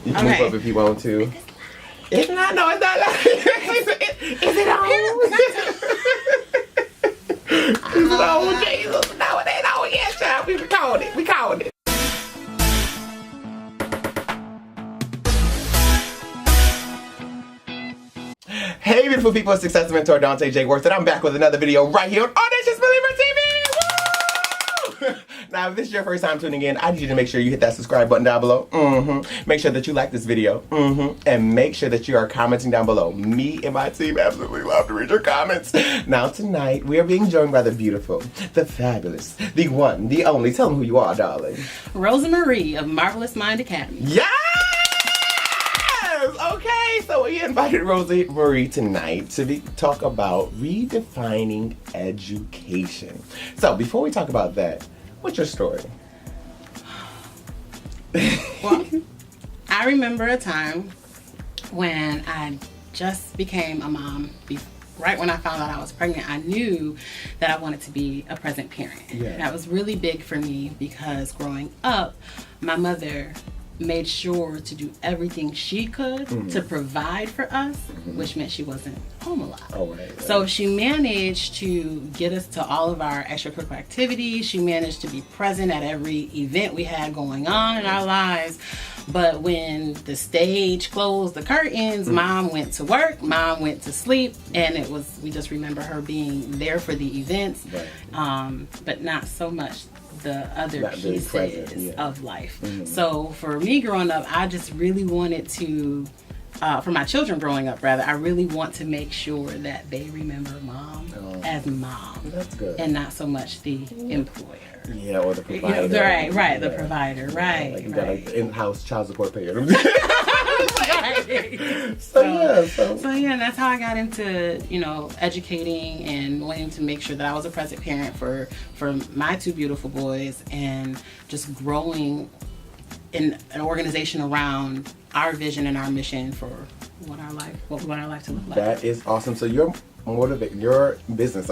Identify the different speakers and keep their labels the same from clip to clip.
Speaker 1: You can move up if you want to. It's not. No, it's not. Is it on? Is it on, Jesus? No, it ain't on yet, child. We called it. We called it. Hey, beautiful people, it's Success Mentor Dante J. Worth, and I'm back with another video right here on Audacious Believer TV. Woo! Now, if this is your first time tuning in, I need you to make sure you hit that subscribe button down below. Make sure that you like this video. And make sure that you are commenting down below. Me and my team absolutely love to read your comments. Now, tonight, we are being joined by the beautiful, the fabulous, the one, the only. Tell them who you are, darling.
Speaker 2: Rosa Marie of Marvelous Mind Academy.
Speaker 1: Yes! Okay, so we invited Rosa Marie tonight to talk about redefining education. So before we talk about that, what's your story?
Speaker 2: Well, I remember a time when I just became a mom. Right when I found out I was pregnant, I knew that I wanted to be a present parent.
Speaker 1: Yeah.
Speaker 2: That was really big for me because growing up, my mother made sure to do everything she could to provide for us, which meant she wasn't home a lot.
Speaker 1: Oh, right.
Speaker 2: So she managed to get us to all of our extracurricular activities. She managed to be present at every event we had going on in our lives. But when the stage closed the curtains, mom went to work, mom went to sleep, and we just remember her being there for the events, but not so much the other pieces of life. So for me growing up, I just really wanted to, for my children growing up rather, I really want to make sure that they remember mom as mom.
Speaker 1: That's good.
Speaker 2: And not so much the employer.
Speaker 1: Yeah, or the provider.
Speaker 2: The provider, right.
Speaker 1: Like you got like the in-house child support payer.
Speaker 2: So yeah, that's how I got into, educating and wanting to make sure that I was a present parent for my two beautiful boys, and just growing in an organization around our vision and our mission for what we want our life to look like.
Speaker 1: That is awesome. So your business,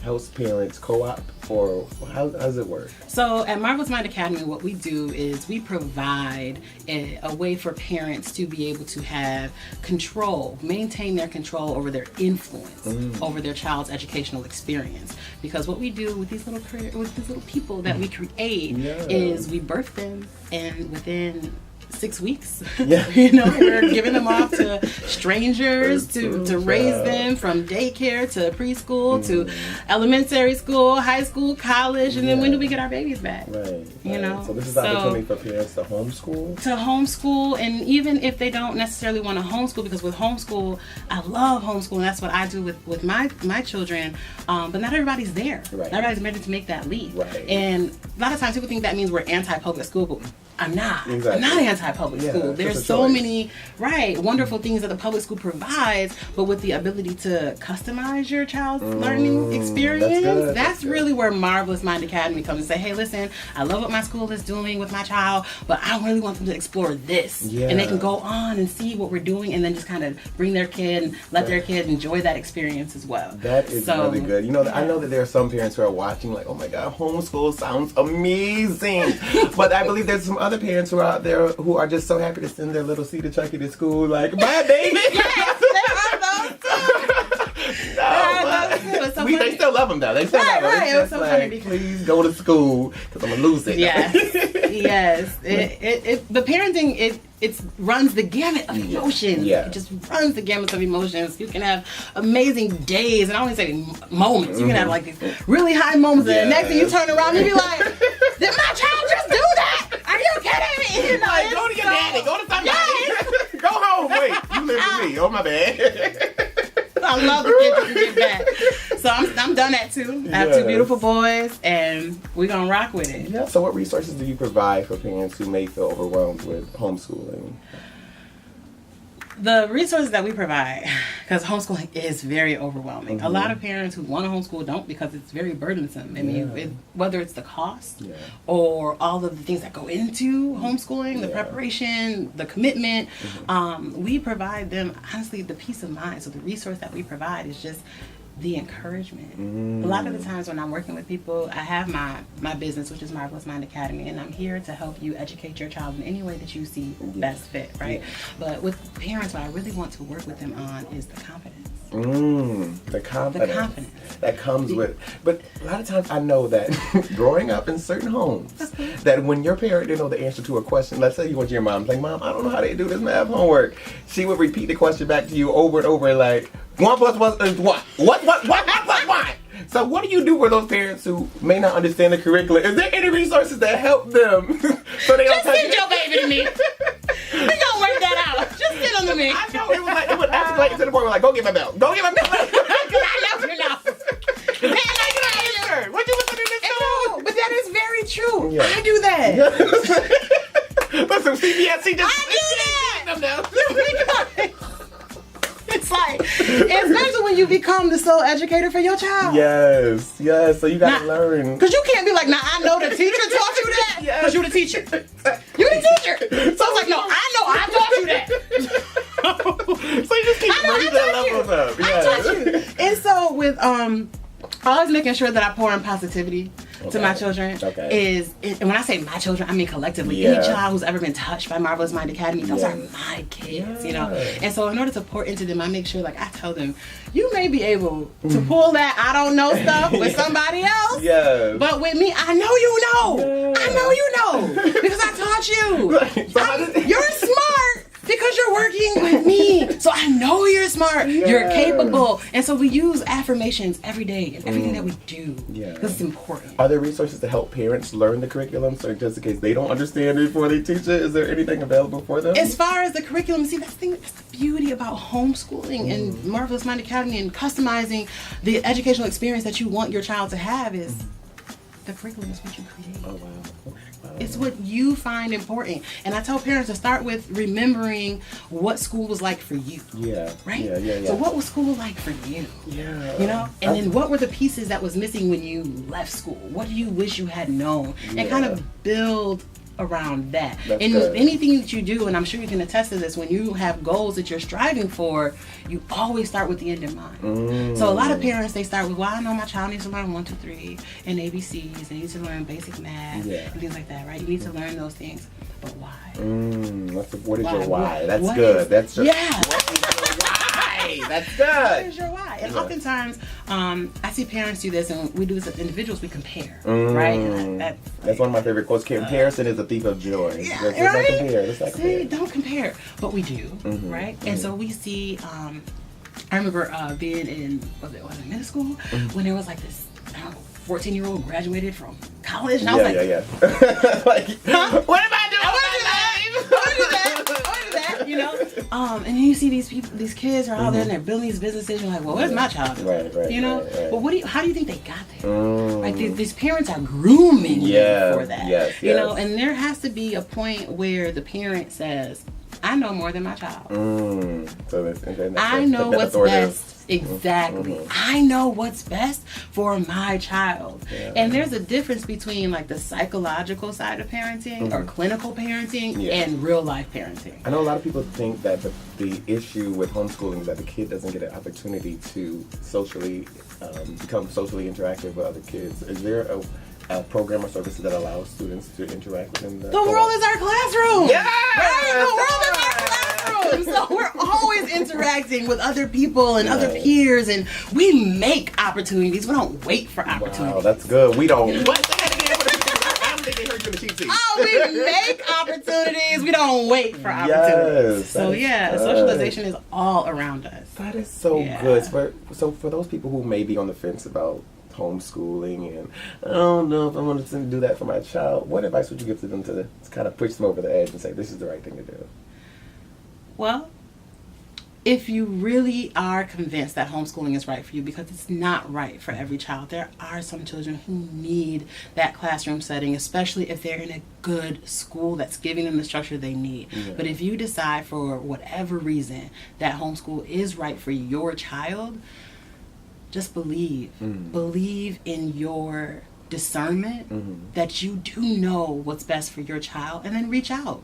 Speaker 1: helps parents co-op, or how does it work?
Speaker 2: So at Marvelous Mind Academy, what we do is we provide a way for parents to be able to have control, maintain their control over their influence over their child's educational experience. Because what we do with these little people that we create is we birth them, and within 6 weeks, we're giving them off to strangers to raise them from daycare to preschool to elementary school, high school, college, and then when do we get our babies back?
Speaker 1: Right. So this is
Speaker 2: an
Speaker 1: opportunity for parents to homeschool?
Speaker 2: To homeschool, and even if they don't necessarily want to homeschool, because with homeschool, I love homeschool, and that's what I do with my children, but not everybody's there. Right. Not everybody's ready to make that leap. Right. And a lot of times people think that means we're anti-public school, but I'm not. Exactly. I'm not anti-public school. There's so many, wonderful things that the public school provides, but with the ability to customize your child's learning experience, that's really where Marvelous Mind Academy comes and say, hey, listen, I love what my school is doing with my child, but I really want them to explore this. Yeah. And they can go on and see what we're doing, and then just kind of bring their kid and let their kid enjoy that experience as well.
Speaker 1: That is really good. I know that there are some parents who are watching like, oh my God, homeschool sounds amazing. But I believe there's some other parents who are out there who are just so happy to send their little Cedar Chucky to school, like, bye, baby.
Speaker 2: Yes,
Speaker 1: they still love them though. They still love them.
Speaker 2: Right. It was so funny because
Speaker 1: please go to school because I'm gonna lose it.
Speaker 2: Yes, yes. The parenting it runs the gamut of emotions. Yeah. It just runs the gamut of emotions. You can have amazing days, and I only say moments. You can have like these really high moments, and the next thing you turn around and be like, "Did my child just do that? Are you kidding me?"
Speaker 1: Like, go to your daddy. Go to somebody. Yes. Go home. Wait, you live with me. Oh my bad.
Speaker 2: I love the kids that can get back. So I'm done at 2. I have 2 beautiful boys, and we're going to rock with it.
Speaker 1: Yeah, so what resources do you provide for parents who may feel overwhelmed with homeschooling?
Speaker 2: The resources that we provide, because homeschooling is very overwhelming. A lot of parents who want to homeschool don't, because it's very burdensome. I mean, whether it's the cost or all of the things that go into homeschooling, the preparation, the commitment, we provide them, honestly, the peace of mind. So the resource that we provide is just the encouragement. A lot of the times when I'm working with people, I have my business, which is Marvelous Mind Academy, and I'm here to help you educate your child in any way that you see best fit, right? But with parents, what I really want to work with them on is the confidence.
Speaker 1: The confidence.
Speaker 2: The confidence.
Speaker 1: That comes with, but a lot of times I know that growing up in certain homes, that when your parent didn't know the answer to a question, let's say you went to your mom, like, Mom, I don't know how they do this math homework. She would repeat the question back to you over and over, like, 1 plus 1 is what? What? So what do you do for those parents who may not understand the curriculum? Is there any resources that help them so they don't
Speaker 2: just send your baby to me. We gonna work that out. Just send them to me.
Speaker 1: I know it would escalate to the point where like, go get my belt. Go get my belt.
Speaker 2: I know.
Speaker 1: What you listening to this song?
Speaker 2: But that is very true.
Speaker 1: Yeah.
Speaker 2: I do that.
Speaker 1: Listen, CBSC just
Speaker 2: I do that. It's like, especially when you become the sole educator for your child.
Speaker 1: Yes. So you gotta learn.
Speaker 2: Because you can't be like, I know the teacher taught you that. Because you're the teacher. You're the teacher. So it's like, no, I taught you that.
Speaker 1: So you just keep raising that levels up.
Speaker 2: I taught you. And so with always making sure that I pour in positivity to my children and when I say my children, I mean collectively. Any child who's ever been touched by Marvelous Mind Academy, those are my kids, you know. And so in order to pour into them, I make sure, like, I tell them, you may be able to pull that I don't know stuff with somebody else, but with me, I know you know. I know you know because I taught you. You're smart. Because you're working with me. So I know you're smart. You're capable. And so we use affirmations every day in everything that we do. Because it's important.
Speaker 1: Are there resources to help parents learn the curriculum? So just in case they don't understand it before they teach it, is there anything available for them?
Speaker 2: As far as the curriculum, see, that's the beauty about homeschooling and Marvelous Mind Academy and customizing the educational experience that you want your child to have is the curriculum is what you create.
Speaker 1: Oh, wow.
Speaker 2: It's what you find important. And I tell parents to start with remembering what school was like for you. Right? So what was school like for you? You know? And then what were the pieces that was missing when you left school? What do you wish you had known? And kind of build around that. And anything that you do, and I'm sure you can attest to this, when you have goals that you're striving for, you always start with the end in mind. So a lot of parents, they start with, well, I know my child needs to learn 1, 2, 3 and ABCs, they need to learn basic math and things like that, right? You need to learn those things, but why?
Speaker 1: What is your why? That's good. That's your, what is your why? That's good.
Speaker 2: What is your why? And oftentimes, I see parents do this, and we do this as individuals, we compare, right? And
Speaker 1: that's one of my favorite quotes. Comparison is a thief of joy. Let's not compare. Let's not compare.
Speaker 2: See, don't compare. But we do, right? And so we see, I remember being in, was it middle school? When there was like this, I don't know, 14-year-old graduated from college, and I was like, what am I doing? I want to do that, you know? And then you see these people, these kids are out there and they're building these businesses. You're like, well, where's my child? You know? But how do you think they got there? Like these parents are grooming them for that. You know, and there has to be a point where the parent says, I know more than my child. I know what's best. Exactly. I know what's best for my child. And there's a difference between like the psychological side of parenting or clinical parenting and real life parenting.
Speaker 1: I know a lot of people think that the issue with homeschooling is that the kid doesn't get an opportunity to socially become socially interactive with other kids. Is there a program or services that allows students to interact within the
Speaker 2: world is our classroom.
Speaker 1: Right?
Speaker 2: The world is our classroom. So we're always interacting with other people and other peers, and we make opportunities. We don't wait for opportunities.
Speaker 1: Wow, that's good. We don't.
Speaker 2: We make opportunities. We don't wait for opportunities. So socialization is all around us.
Speaker 1: That is so good. So for those people who may be on the fence about homeschooling and I don't know if I wanted to do that for my child, what advice would you give to them to kind of push them over the edge and say this is the right thing to do?
Speaker 2: Well, if you really are convinced that homeschooling is right for you, because it's not right for every child, there are some children who need that classroom setting, especially if they're in a good school that's giving them the structure they need. But if you decide for whatever reason that homeschool is right for your child, just believe. Believe in your discernment that you do know what's best for your child, and then reach out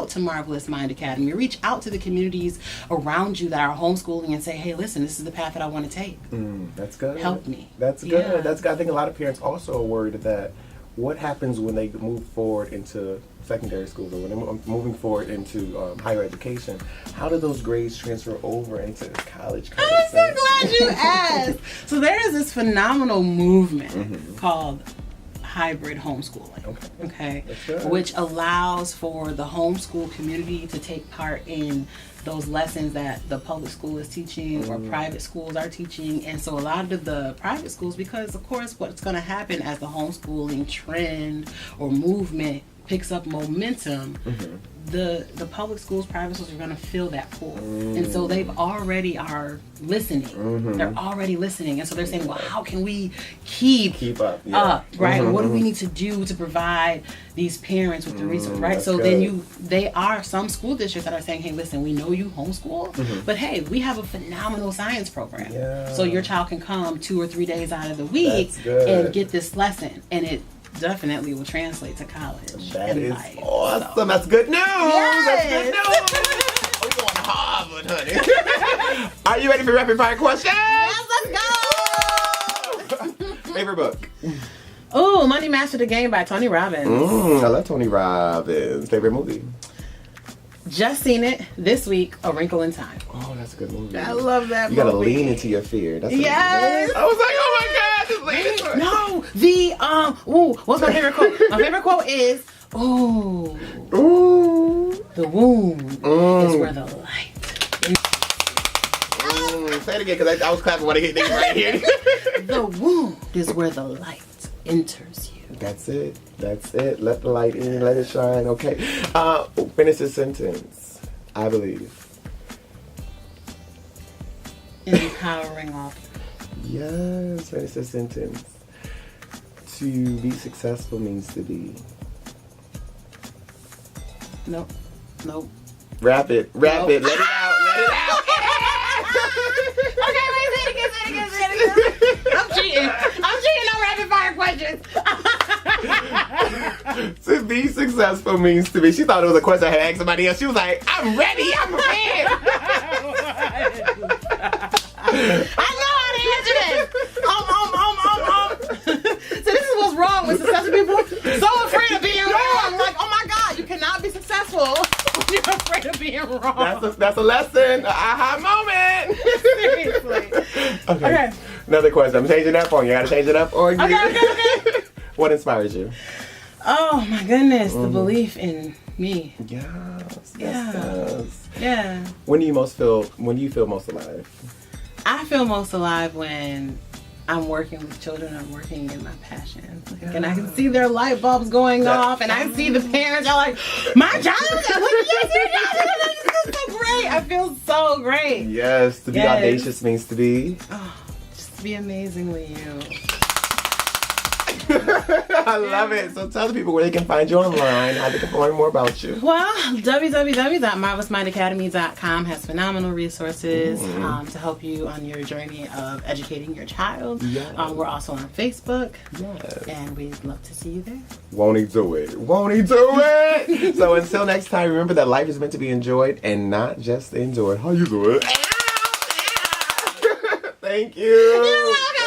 Speaker 2: to Marvelous Mind Academy, reach out to the communities around you that are homeschooling and say, hey, listen, this is the path that I want to take.
Speaker 1: That's good.
Speaker 2: Help me.
Speaker 1: That's good. That's good. I think a lot of parents also are worried that what happens when they move forward into secondary school, or when they're moving forward into higher education, how do those grades transfer over into college?
Speaker 2: I'm so glad you asked. So there is this phenomenal movement called hybrid homeschooling, okay, which allows for the homeschool community to take part in those lessons that the public school is teaching or private schools are teaching. And so a lot of the private schools, because of course what's going to happen as the homeschooling trend or movement picks up momentum, the public schools, private schools are going to fill that pool. And so they've already are listening. They're already listening. And so they're saying, well, how can we keep up, right? What do we need to do to provide these parents with the resources, right? So then they are some school districts that are saying, hey, listen, we know you homeschool, but hey, we have a phenomenal science program. So your child can come 2 or 3 days out of the week and get this lesson. And it definitely will translate to college.
Speaker 1: That is
Speaker 2: life.
Speaker 1: awesome.
Speaker 2: So.
Speaker 1: That's good news.
Speaker 2: Yes.
Speaker 1: That's good news. We're going to Harvard, honey. Are you ready for rapid fire questions?
Speaker 2: Yes, let's go.
Speaker 1: Favorite book?
Speaker 2: Oh, Money Master the Game by Tony Robbins.
Speaker 1: I love Tony Robbins. Favorite movie?
Speaker 2: Just seen it this week, A Wrinkle in Time.
Speaker 1: Oh, that's a good movie.
Speaker 2: I love that
Speaker 1: movie.
Speaker 2: movie.
Speaker 1: You gotta lean into your fear. That's
Speaker 2: yes.
Speaker 1: I was like, oh my God, just lean into it.
Speaker 2: No, what's my favorite quote? My favorite quote is, the womb is where the light is.
Speaker 1: Say it again, because I was clapping when I get things right here.
Speaker 2: The womb is where the light enters you.
Speaker 1: That's it. That's it. Let the light in. Let it shine. Okay. Finish this sentence. I believe.
Speaker 2: Empowering offer.
Speaker 1: Yes. Finish this sentence. To be successful means to be.
Speaker 2: Nope.
Speaker 1: Rap it. Let it out. Let it out.
Speaker 2: Okay, wait, say it again. I'm cheating on rapid fire questions.
Speaker 1: To be successful means to be. She thought it was a question I had asked somebody else. She was like, I'm ready. I'm prepared.
Speaker 2: I know how to answer this. So this is what's wrong with successful people. So afraid of being wrong. Like, oh my God, you cannot be successful when you're afraid of being wrong.
Speaker 1: That's a lesson. An aha moment.
Speaker 2: Seriously.
Speaker 1: Okay. Another question. I'm changing up on you. I gotta change it up on you.
Speaker 2: Okay.
Speaker 1: What inspires you?
Speaker 2: Oh my goodness, the belief in me.
Speaker 1: Yes.
Speaker 2: Yeah.
Speaker 1: When do you feel most alive?
Speaker 2: I feel most alive when I'm working with children. I'm working in my passion, and I can see their light bulbs going off, and I see the parents are like, "My child, this is so great." I feel so great.
Speaker 1: Yes, to be audacious means to be.
Speaker 2: Oh, just to be amazingly you.
Speaker 1: I love it. So tell the people where they can find you online, how they can learn more about you.
Speaker 2: Well, www.marvelousmindacademy.com has phenomenal resources to help you on your journey of educating your child.
Speaker 1: Yes.
Speaker 2: We're also on Facebook,
Speaker 1: yes.
Speaker 2: and we'd love to see you there.
Speaker 1: Won't he do it? Won't he do it? So until next time, remember that life is meant to be enjoyed and not just enjoyed. How you do it? Thank you.
Speaker 2: You're welcome.